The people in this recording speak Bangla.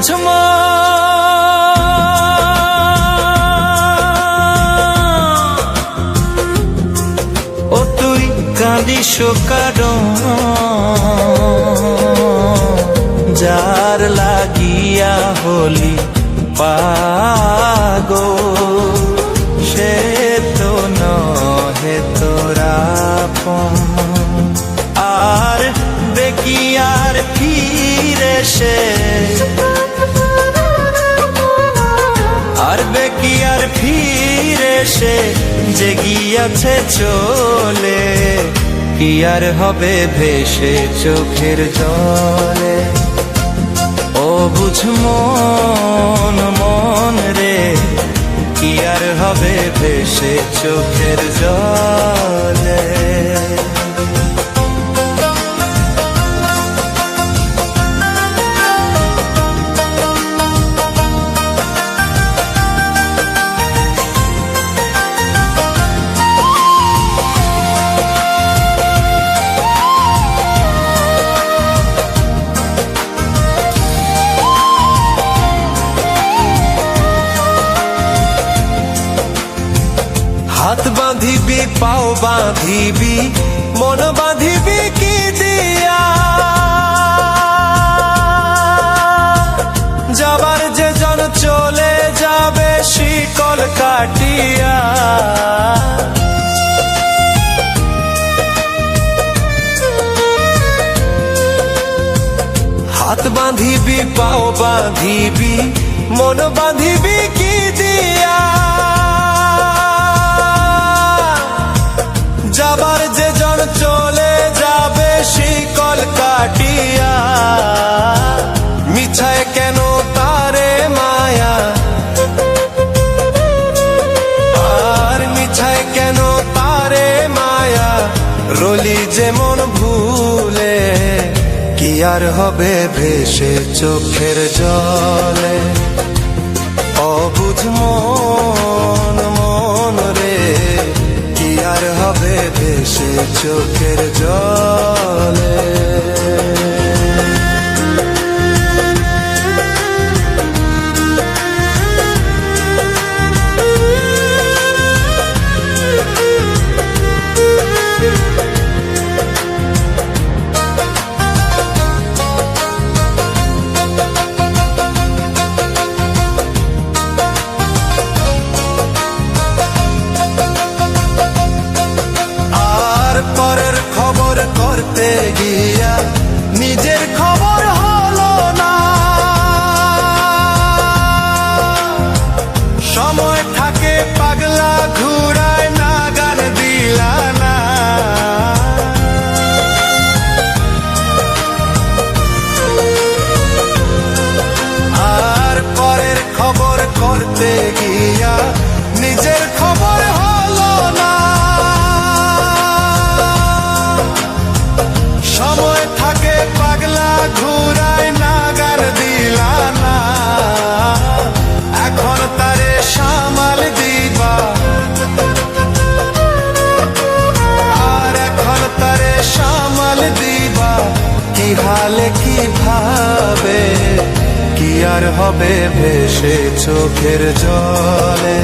বুঝমো ও তুই কাঁদিস কারণ যার লাগিয়া হলি পাগল সে তো নহে তোরা আর দেখি আর ফিরে সে আর বেকি আর ফিরে সে যে গিয়াছে চলে কি আর হবে ভেসে চোখের জলে ও বুঝ মন মন রে কি আর হবে ভেসে চোখের জলে হাত বাঁধিবি পাও বাঁধিবি মন বাঁধিবি কি দিয়া যাবার যে জন চলে যাবে শিকল কাটিয়া হাত বাঁধিবি পাও বাঁধিবি মন বাঁধিবি কি দিয়া যাবার যে জন চলে যাবে শিকল কাটিয়া মিছায় কেন তারে মায়া আর মিছায় কেন তারে মায়া রলি যেমন ভুলে কি আর হবে ভেসে চোখের জলে অবুঝ মন মন রে কি আর হবে ভেসে চোখের জলে পরের খবর করতে গিয়া নিজের খবর হলো না সময় থাকে পাগলা ঘুরায় না গান দিলা না আর পরের খবর করতে গিয়া নিজের খবর হলো না সময় থাকে পাগলা ঘুরায় নাগার দিলা না এখন তারে সামাল দিবা আর এখন তারে সামাল দিবা কি হালে কি ভাবে কি আর হবে ভেসে চোখের জলে